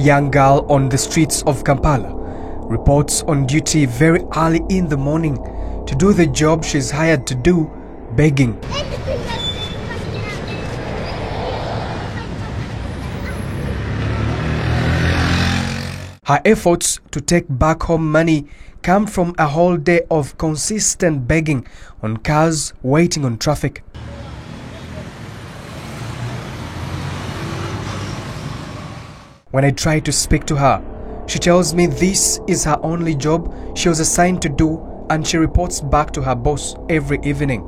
young girl on the streets of Kampala reports on duty very early in the morning to do the job she's hired to do, begging. Her efforts to take back home money come from a whole day of consistent begging on cars waiting on traffic. When I try to speak to her, she tells me this is her only job she was assigned to do, and she reports back to her boss every evening.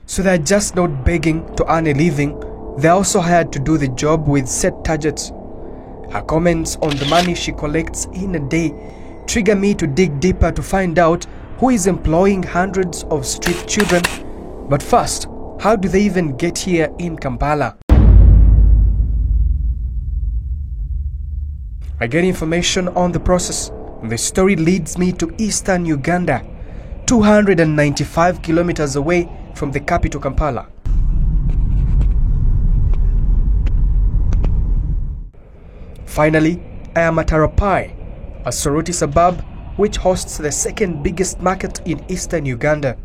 So they're just not begging to earn a living, they're also hired to do the job with set targets. Her comments on the money she collects in a day trigger me to dig deeper to find out who is employing hundreds of street children. But first, how do they even get here in Kampala? I get information on the process. The story leads me to eastern Uganda, 295 kilometers away from the capital Kampala. Finally, I am at Arapai, a Soroti suburb which hosts the second biggest market in eastern Uganda.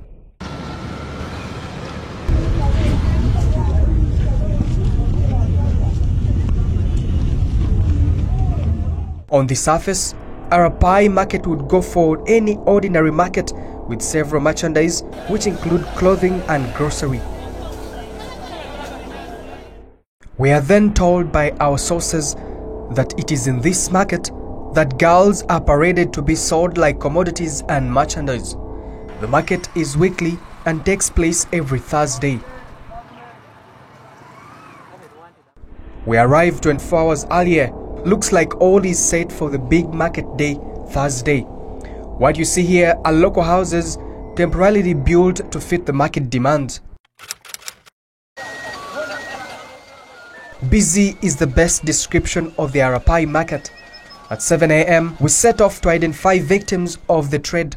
On the surface, Arapai market would go for any ordinary market with several merchandise which include clothing and grocery. We are then told by our sources that it is in this market that girls are paraded to be sold like commodities and merchandise. The market is weekly and takes place every Thursday. We arrived 24 hours earlier. Looks like all is set for the big market day, Thursday. What you see here are local houses temporarily built to fit the market demands. Busy is the best description of the Arapai market. At 7 a.m., we set off to identify victims of the trade.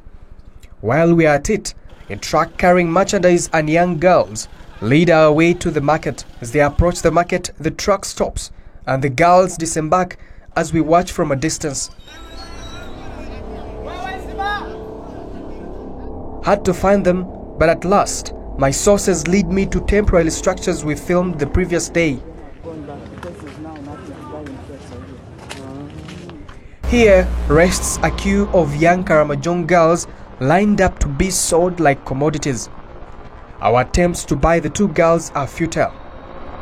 While we are at it, a truck carrying merchandise and young girls lead our way to the market. As they approach the market, the truck stops and the girls disembark as we watch from a distance. Had to find them, but at last, my sources lead me to temporary structures we filmed the previous day. Here rests a queue of young Karamojong girls lined up to be sold like commodities. Our attempts to buy the two girls are futile.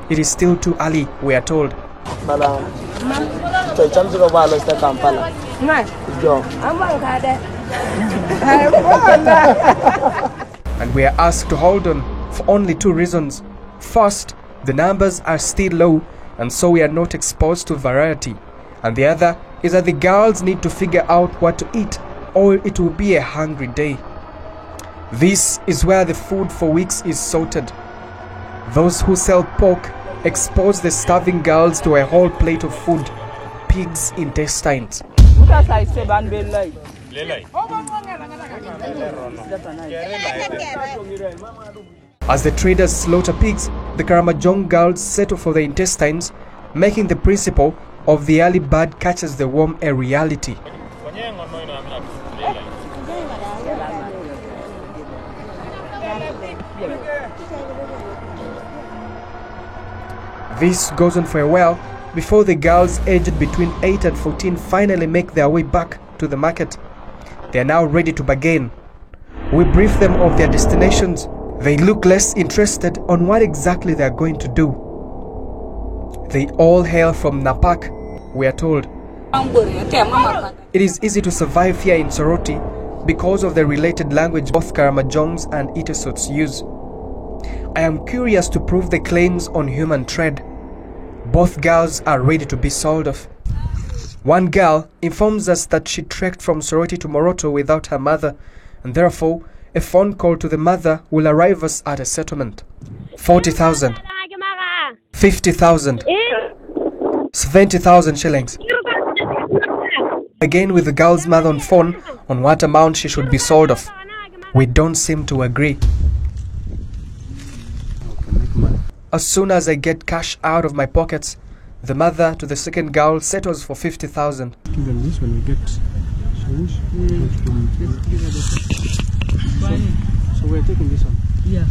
It is still too early, we are told. And we are asked to hold on for only two reasons. First, the numbers are still low and so we are not exposed to variety. And the other is that the girls need to figure out what to eat or it will be a hungry day. This is where the food for weeks is sorted. Those who sell pork expose the starving girls to a whole plate of food, pig's intestines. As the traders slaughter pigs, the Karamojong girls settle for the intestines, making the principle of the early bird catches the worm a reality. This goes on for a while before the girls aged between 8 and 14 finally make their way back to the market. They are now ready to bargain. We brief them of their destinations. They look less interested on what exactly they are going to do. They all hail from Napak, we are told. It is easy to survive here in Soroti because of the related language both Karamojongs and Itesots use. I am curious to prove the claims on human trade. Both girls are ready to be sold off. One girl informs us that she trekked from Soroti to Moroto without her mother, and therefore a phone call to the mother will arrive us at a settlement. 40,000. 50,000. 70,000 shillings. Again with the girl's mother on phone on what amount she should be sold off. We don't seem to agree. As soon as I get cash out of my pockets, the mother to the second girl settles for 50,000. Give them this when we get change. So we're taking this one. Yeah.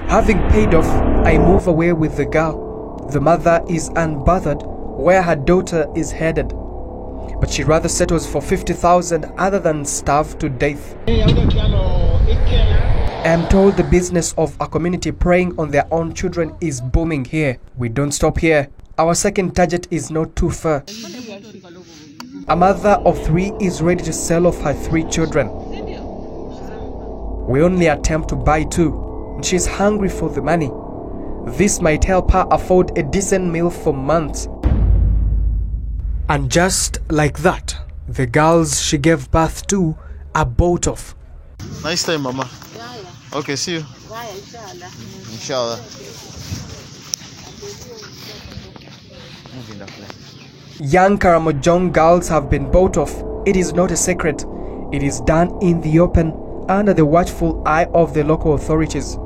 Having paid off, I move away with the girl. The mother is unbothered where her daughter is headed, but she rather settles for 50,000 other than starve to death. I am told the business of a community preying on their own children is booming here. We don't stop here. Our second target is not too far. A mother of 3 is ready to sell off her 3 children. We only attempt to buy 2. She's hungry for the money. This might help her afford a decent meal for months. And just like that, the girls she gave birth to are bought off. Nice time, Mama. Okay, see you. Inshallah. Young Karamojong girls have been bought off. It is not a secret. It is done in the open under the watchful eye of the local authorities.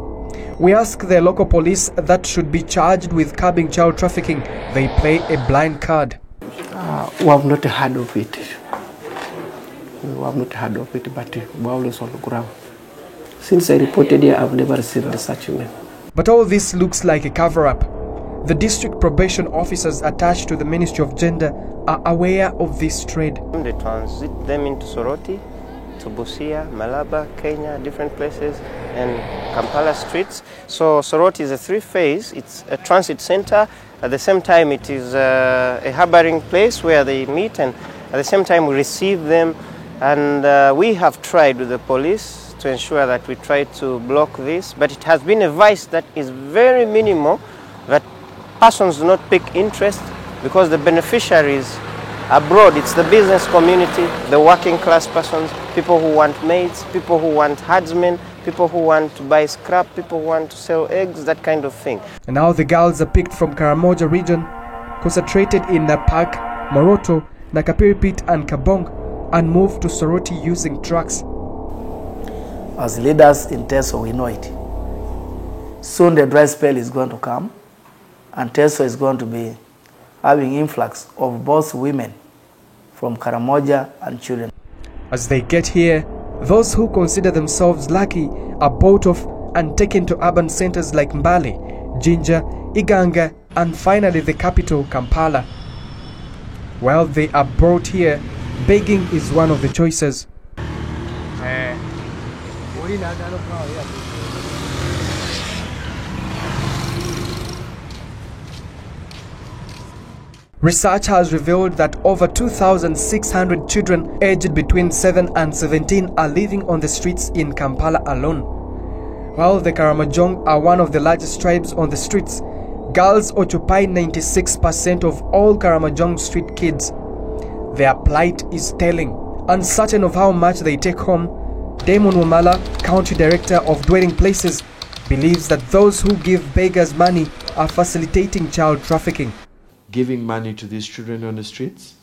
We ask the local police that should be charged with curbing child trafficking. They play a blind card. We have not heard of it. But we're always on the ground. Since I reported here, I've never received such email. But all this looks like a cover-up. The district probation officers attached to the Ministry of Gender are aware of this trade. They transit them into Soroti, to Busia, Malaba, Kenya, different places, and Kampala streets. So Soroti is a 3-phase. It's a transit center. At the same time, it is a harboring place where they meet, and at the same time, we receive them. And we have tried with the police to ensure that we try to block this, but it has been a vice that is very minimal, that persons do not pick interest because the beneficiaries abroad, it's the business community, the working class persons, people who want maids, people who want herdsmen, people who want to buy scrap, people who want to sell eggs, that kind of thing. And now the girls are picked from Karamoja region, concentrated in Napak, Moroto, Nakapiripit and Kabong, and moved to Soroti using trucks. As leaders in Teso, we know it. Soon the dry spell is going to come, and Teso is going to be having influx of both women from Karamoja and children. As they get here, those who consider themselves lucky are bought off and taken to urban centers like Mbale, Jinja, Iganga, and finally the capital, Kampala. While they are brought here, begging is one of the choices. Research has revealed that over 2,600 children aged between 7 and 17 are living on the streets in Kampala alone. While the Karamojong are one of the largest tribes on the streets, girls occupy 96% of all Karamojong street kids. Their plight is telling. Uncertain of how much they take home, Damon Wamala, County Director of Dwelling Places, believes that those who give beggars money are facilitating child trafficking. Giving money to these children on the streets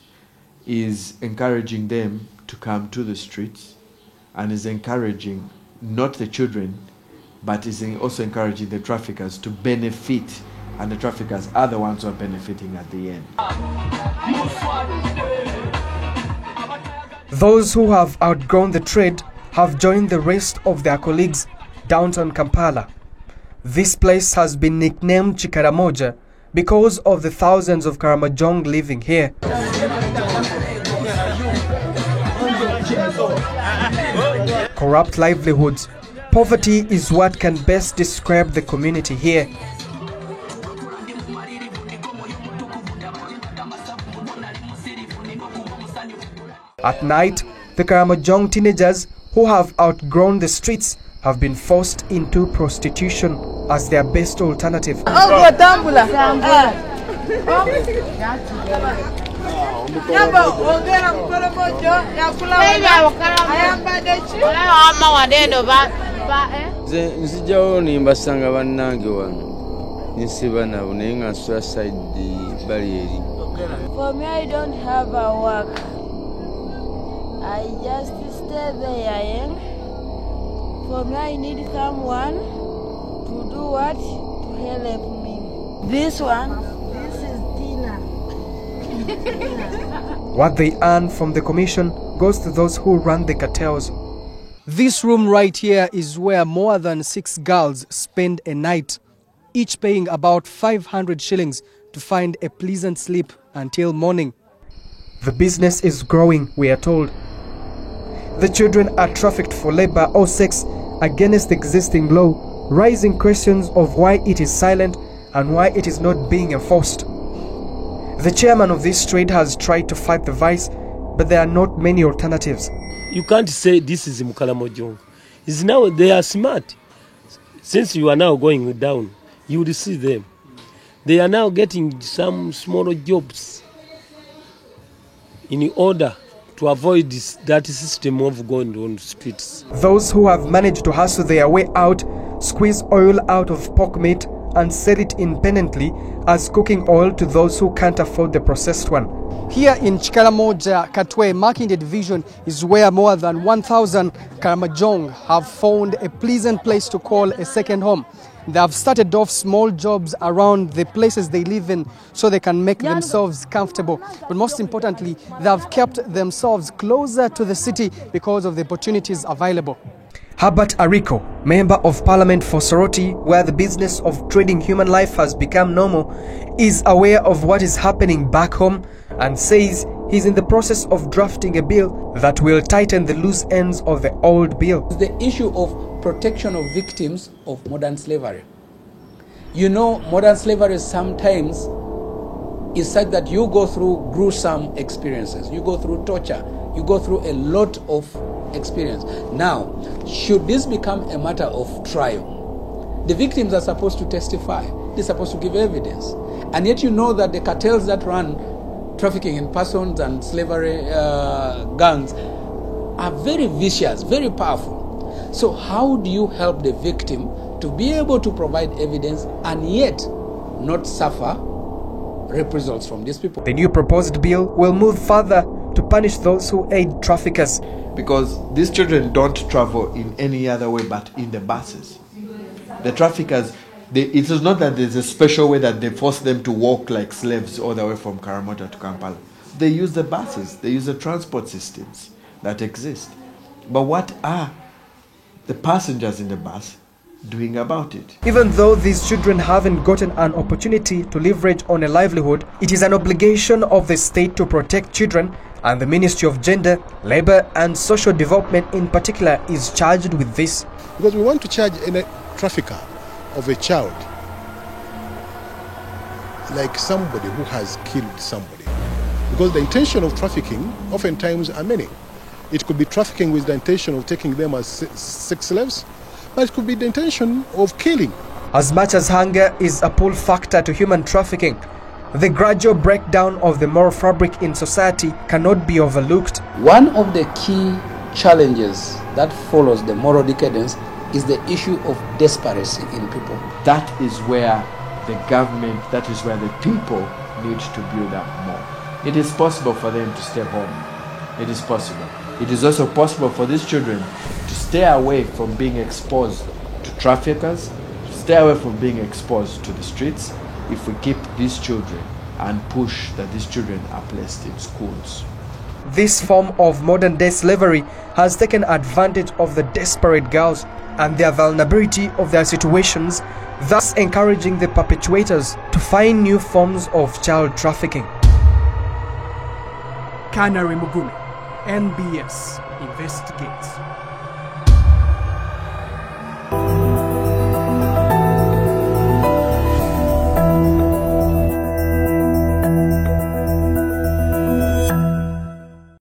is encouraging them to come to the streets, and is encouraging not the children, but is also encouraging the traffickers to benefit, and the traffickers are the ones who are benefiting at the end. Those who have outgrown the trade have joined the rest of their colleagues downtown Kampala. This place has been nicknamed Chikaramoja because of the thousands of Karamojong living here. Corrupt livelihoods, poverty is what can best describe the community here. At night, the Karamojong teenagers who have outgrown the streets have been forced into prostitution as their best alternative. Nzijawo nimbasanga bannange wano nsiba nabo naye nga nsula side bali eri. For me, I don't have a work. I just stay there. For me, I need someone to do what? To help me. This is Tina. What they earn from the commission goes to those who run the cartels. This room right here is where more than 6 girls spend a night, each paying about 500 shillings to find a pleasant sleep until morning. The business is growing, we are told. The children are trafficked for labor or sex against existing law, raising questions of why it is silent and why it is not being enforced. The chairman of this trade has tried to fight the vice, but there are not many alternatives. You can't say this is Mukalamojong. It's now they are smart. Since you are now going down, you will see them. They are now getting some smaller jobs in order to avoid that system of going on the streets. Those who have managed to hustle their way out squeeze oil out of pork meat and sell it independently as cooking oil to those who can't afford the processed one. Here in Chikaramoja, Katwe, Makinde Division is where more than 1,000 Karamojong have found a pleasant place to call a second home. They have started off small jobs around the places they live in so they can make themselves comfortable. But most importantly, they have kept themselves closer to the city because of the opportunities available. Herbert Ariko, Member of Parliament for Soroti, where the business of trading human life has become normal, is aware of what is happening back home and says he's in the process of drafting a bill that will tighten the loose ends of the old bill. The issue of protection of victims of modern slavery. You know, modern slavery sometimes is such that you go through gruesome experiences. You go through torture. You go through a lot of experience. Now, should this become a matter of trial, the victims are supposed to testify. They're supposed to give evidence. And yet you know that the cartels that run trafficking in persons and slavery gangs are very vicious, very powerful. So how do you help the victim to be able to provide evidence and yet not suffer reprisals from these people? The new proposed bill will move further to punish those who aid traffickers. Because these children don't travel in any other way but in the buses. The traffickers, it is not that there's a special way that they force them to walk like slaves all the way from Karamoja to Kampala. They use the buses, they use the transport systems that exist. But what are the passengers in the bus doing about it? Even though these children haven't gotten an opportunity to leverage on a livelihood, it is an obligation of the state to protect children, and the Ministry of Gender, Labour and Social Development in particular is charged with this. Because we want to charge any trafficker of a child like somebody who has killed somebody. Because the intention of trafficking oftentimes are many. It could be trafficking with the intention of taking them as sex slaves, but it could be the intention of killing. As much as hunger is a pull factor to human trafficking, the gradual breakdown of the moral fabric in society cannot be overlooked. One of the key challenges that follows the moral decadence is the issue of desperation in people. That is where the government, that is where the people need to build up more. It is possible for them to stay home. It is possible. It is also possible for these children to stay away from being exposed to traffickers, to stay away from being exposed to the streets, if we keep these children and push that these children are placed in schools. This form of modern-day slavery has taken advantage of the desperate girls and their vulnerability of their situations, thus encouraging the perpetrators to find new forms of child trafficking. Canary Mugume, NBS investigates.